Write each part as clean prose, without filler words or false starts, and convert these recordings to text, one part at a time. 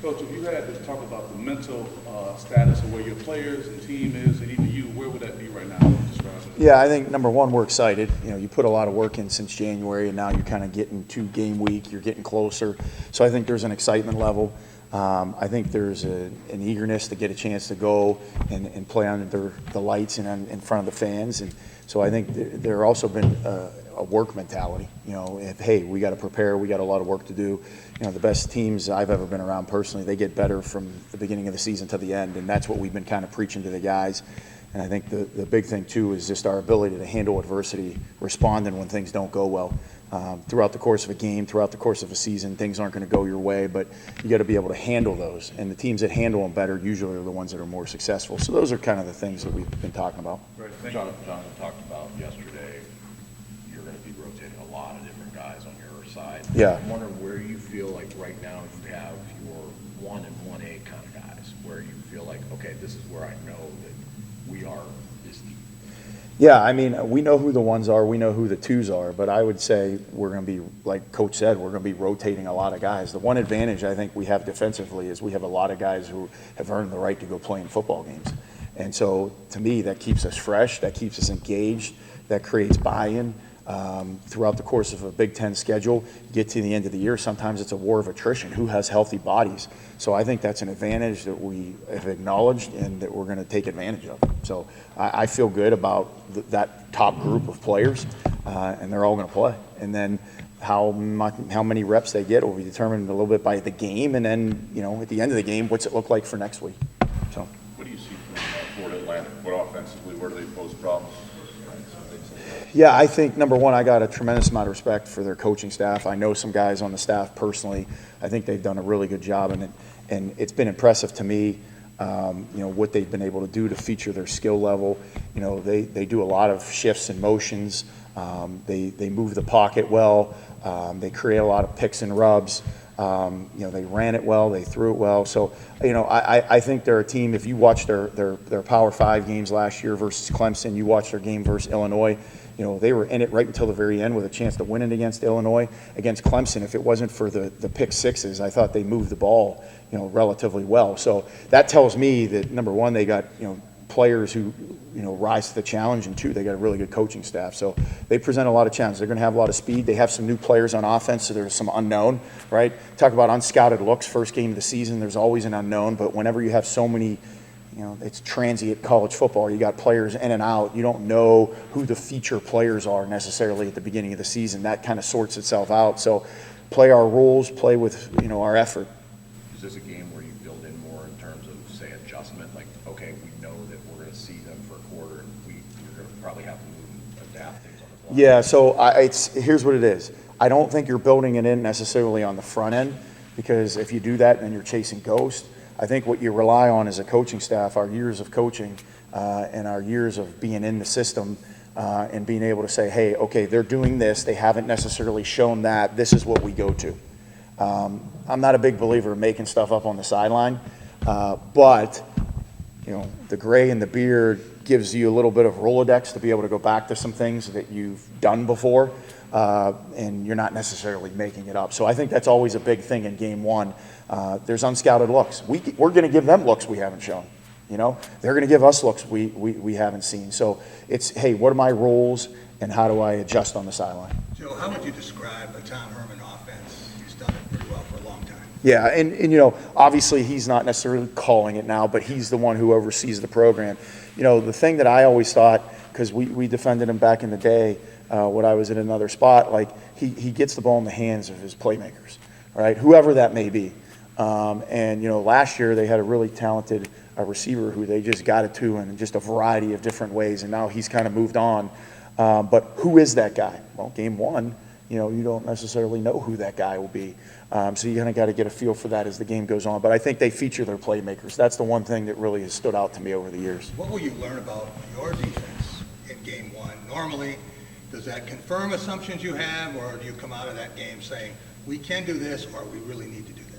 Coach, if you had to talk about the mental status of where your players and team is, and even you, where would that be right now? Describe it. Yeah, I think number one, we're excited. You know, you put a lot of work in since January, and now you're kind of getting to game week. You're getting closer. So I think there's an excitement level. I think there's an eagerness to get a chance to go and play under the lights and in front of the fans. And so I think there also been a work mentality. You know, hey, we got to prepare. We got a lot of work to do. You know, the best teams I've ever been around personally, they get better from the beginning of the season to the end, and that's what we've been kind of preaching to the guys. And I think the big thing, too, is just our ability to handle adversity, responding when things don't go well. Throughout the course of a game, throughout the course of a season, things aren't going to go your way, but you got to be able to handle those. And the teams that handle them better usually are the ones that are more successful. So those are kind of the things that we've been talking about. Right. Jonathan talked about yesterday, you're going to be rotating a lot of different guys on your side. Yeah. I'm wondering where you feel like right now you have your 1 and 1A kind of guys, where you feel like, okay, this is where I know that we are this deep. Yeah, I mean, we know who the ones are, we know who the twos are, but I would say we're going to be, like Coach said, we're going to be rotating a lot of guys. The one advantage I think we have defensively is we have a lot of guys who have earned the right to go play in football games. And so, to me, that keeps us fresh, that keeps us engaged, that creates buy-in. Throughout the course of a Big Ten schedule, you get to the end of the year, sometimes it's a war of attrition. Who has healthy bodies? So I think that's an advantage that we have acknowledged and that we're going to take advantage of. So I feel good about that top group of players, and they're all going to play. And then how many reps they get will be determined a little bit by the game, and then, you know, at the end of the game, what's it look like for next week? So. What do you see from Florida Atlantic? What offensively, where do they pose problems? Yeah, I think, number one, I got a tremendous amount of respect for their coaching staff. I know some guys on the staff personally. I think they've done a really good job in it, and it's been impressive to me, you know, what they've been able to do to feature their skill level. You know, they do a lot of shifts and motions. They move the pocket well. They create a lot of picks and rubs. You know, they ran it well, they threw it well. So, you know, I think they're a team. If you watch their Power 5 games last year versus Clemson, you watch their game versus Illinois, you know, they were in it right until the very end with a chance to win it against Illinois. Against Clemson, if it wasn't for the pick sixes, I thought they moved the ball, you know, relatively well. So that tells me that, number one, they got, you know, players who, you know, rise to the challenge, and two, they got a really good coaching staff. So they present a lot of challenges. They're going to have a lot of speed. They have some new players on offense, so there's some unknown, right? Talk about unscouted looks, first game of the season, there's always an unknown, but whenever you have so many, you know, it's transient college football. You got players in and out. You don't know who the feature players are necessarily at the beginning of the season. That kind of sorts itself out. So play our roles, play with, you know, our effort. Is this a game where you build in more in terms of, say, adjustment? Like, okay, we know that we're going to see them for a quarter, and we're going to probably have to move and adapt things on the fly. Yeah, so here's what it is. I don't think you're building it in necessarily on the front end, because if you do that, then you're chasing ghosts. I think what you rely on as a coaching staff, our years of coaching and our years of being in the system and being able to say, hey, okay, they're doing this. They haven't necessarily shown that. This is what we go to. I'm not a big believer in making stuff up on the sideline, but, you know, the gray and the beard gives you a little bit of Rolodex to be able to go back to some things that you've done before, and you're not necessarily making it up. So I think that's always a big thing in game one. There's unscouted looks. We're going to give them looks we haven't shown. You know, they're going to give us looks we haven't seen. So it's, hey, what are my roles and how do I adjust on the sideline? Joe, how would you describe a Tom Herman offense? He's done it pretty well for a long time. Yeah, and you know, obviously he's not necessarily calling it now, but he's the one who oversees the program. You know, the thing that I always thought, because we defended him back in the day when I was in another spot, like he gets the ball in the hands of his playmakers, right? Whoever that may be. And, you know, last year they had a really talented receiver who they just got it to in just a variety of different ways, and now he's kind of moved on. But who is that guy? Well, game one, you know, you don't necessarily know who that guy will be. So you kind of got to get a feel for that as the game goes on. But I think they feature their playmakers. That's the one thing that really has stood out to me over the years. What will you learn about your defense in game one? Normally, does that confirm assumptions you have, or do you come out of that game saying, we can do this, or we really need to do this?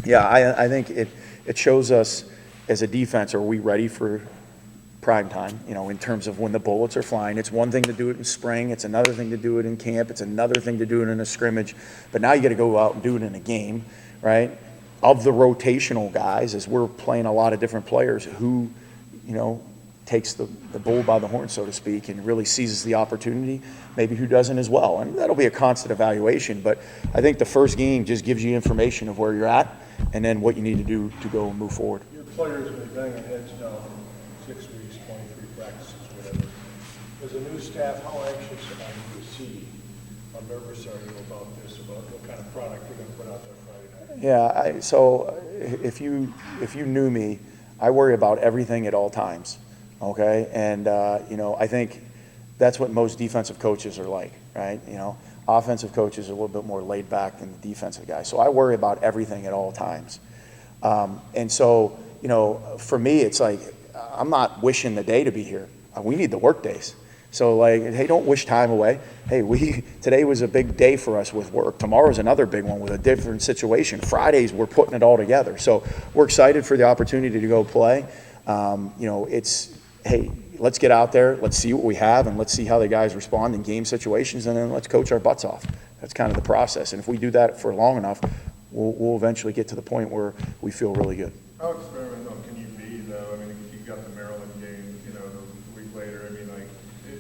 Yeah, I think it shows us as a defense, are we ready for prime time, you know, in terms of when the bullets are flying. It's one thing to do it in spring. It's another thing to do it in camp. It's another thing to do it in a scrimmage. But now you got to go out and do it in a game, right? of the rotational guys, as we're playing a lot of different players, who, takes the bull by the horn, so to speak, and really seizes the opportunity, maybe who doesn't as well. And that'll be a constant evaluation. But I think the first game just gives you information of where you're at and then what you need to do to go and move forward. Your players have been banging heads now for 6 weeks, 23 practices, whatever. As a new staff, how anxious are you to see, how nervous are you about this, about what kind of product you're going to put out there Friday night? Yeah, so if you knew me, I worry about everything at all times, okay? And, I think that's what most defensive coaches are like, right? Offensive coaches are a little bit more laid back than the defensive guys. So I worry about everything at all times. And so, for me, it's like, I'm not wishing the day to be here. We need the work days. So hey, don't wish time away. Hey, today was a big day for us with work. Tomorrow's another big one with a different situation. Fridays, we're putting it all together. So we're excited for the opportunity to go play. Hey, let's get out there, let's see what we have, and let's see how the guys respond in game situations, and then let's coach our butts off. That's kind of the process. And if we do that for long enough, we'll eventually get to the point where we feel really good. How experimental can you be, though? I mean, you got the Maryland game, a week later. I mean,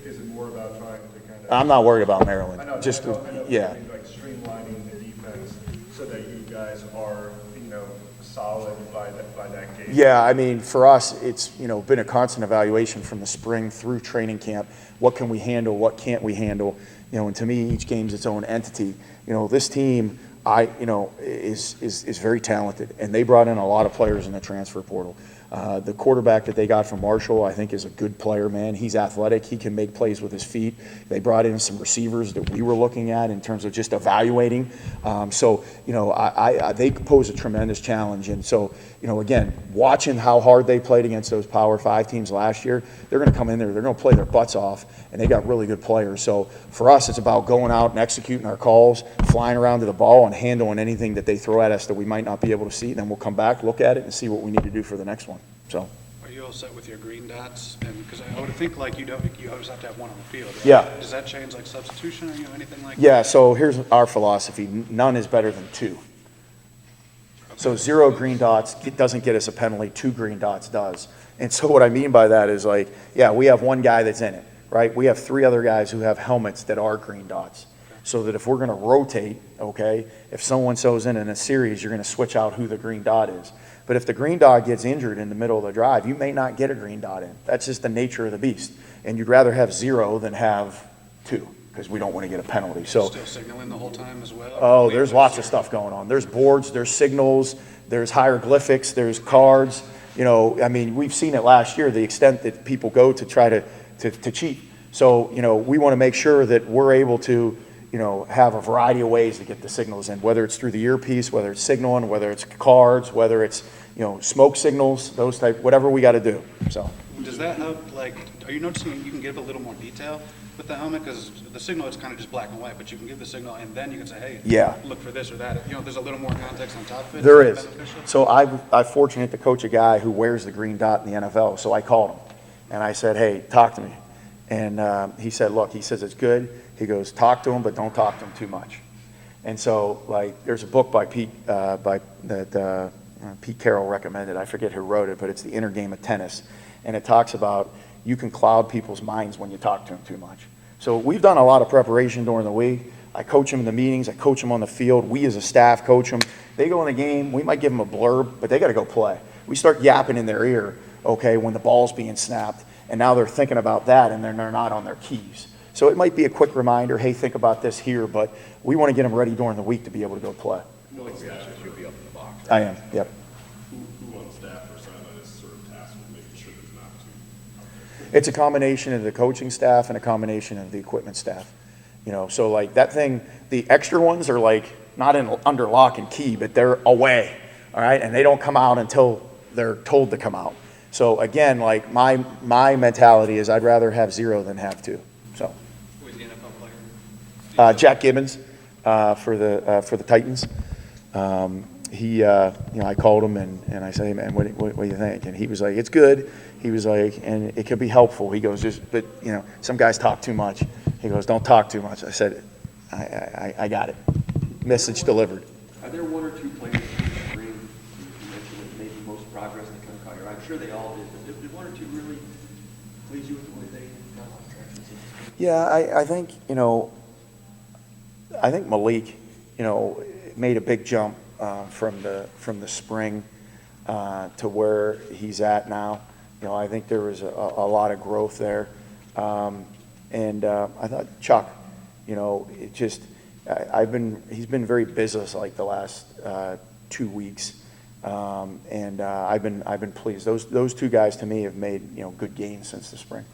is it more about trying to kind of... I'm not worried about Maryland. I know, Yeah. I mean, streamlining the defense so that you guys are, solid by that game. Yeah, I mean, for us, it's, been a constant evaluation from the spring through training camp. What can we handle? What can't we handle? And to me, each game's its own entity. This team, is very talented, and they brought in a lot of players in the transfer portal. The quarterback that they got from Marshall, I think, is a good player, man. He's athletic. He can make plays with his feet. They brought in some receivers that we were looking at in terms of just evaluating. They pose a tremendous challenge. And so, again, watching how hard they played against those Power 5 teams last year, they're going to come in there, they're going to play their butts off, and they got really good players. So for us, it's about going out and executing our calls, flying around to the ball, and handling anything that they throw at us that we might not be able to see. Then we'll come back, look at it, and see what we need to do for the next one. So. Are you all set with your green dots? And because I would think you always have to have one on the field, right? Yeah. Does that change substitution or anything like that? Yeah, so here's our philosophy. None is better than 2. So 0 green dots doesn't get us a penalty, 2 green dots does. And so what I mean by that is we have one guy that's in it, right? We have 3 other guys who have helmets that are green dots. So that if we're going to rotate, okay, if someone goes in a series, you're going to switch out who the green dot is. But if the green dot gets injured in the middle of the drive, you may not get a green dot in. That's just the nature of the beast. And you'd rather have 0 than have 2 because we don't want to get a penalty. So, still signaling the whole time as well? oh, there's lots of stuff going on. There's boards, there's signals, there's hieroglyphics, there's cards. We've seen it last year, the extent that people go to try to cheat. So, we want to make sure that we're able to have a variety of ways to get the signals in, whether it's through the earpiece, whether it's signaling, whether it's cards, whether it's, smoke signals, those type, whatever we got to do. So. Does that help, are you noticing you can give a little more detail with the helmet? Because the signal is kind of just black and white, but you can give the signal and then you can say, hey, yeah, look for this or that. There's a little more context on top of it. There is. So I'm fortunate to coach a guy who wears the green dot in the NFL. So I called him and I said, hey, talk to me. And he said, look, he says, it's good. He goes, talk to him, but don't talk to him too much. And so, there's a book by Pete Carroll recommended. I forget who wrote it, but it's The Inner Game of Tennis. And it talks about you can cloud people's minds when you talk to them too much. So we've done a lot of preparation during the week. I coach them in the meetings. I coach them on the field. We as a staff coach them. They go in the game. We might give them a blurb, but they got to go play. We start yapping in their ear, okay, when the ball's being snapped. And now they're thinking about that, and they're not on their keys. So it might be a quick reminder, hey, think about this here, but we want to get them ready during the week to be able to go play. You'll be up in the box, I am, yep. Who on staff or sideline is sort of tasked with making sure there's not two? It's a combination of the coaching staff and a combination of the equipment staff. So that thing, the extra ones are not under lock and key, but they're away, all right? And they don't come out until they're told to come out. So again, my mentality is I'd rather have 0 than have 2. So. Who's the NFL player? Jack Gibbons for the Titans. I called him and I said, hey man, what do you think? And he was like, it's good. He was like, and it could be helpful. He goes, but some guys talk too much. He goes, don't talk too much. I said, I got it. Message delivered. Are there 1 or 2 players in the green progress that kind of caught your eye? I'm sure they all did, but did one or two really please you with the way they got off traction? Yeah, I think, I think Malik, made a big jump from the spring to where he's at now. I think there was a lot of growth there. And I thought Chuck, it just, he's been very business like the last 2 weeks. And I've been pleased. Those two guys to me have made, good gains since the spring.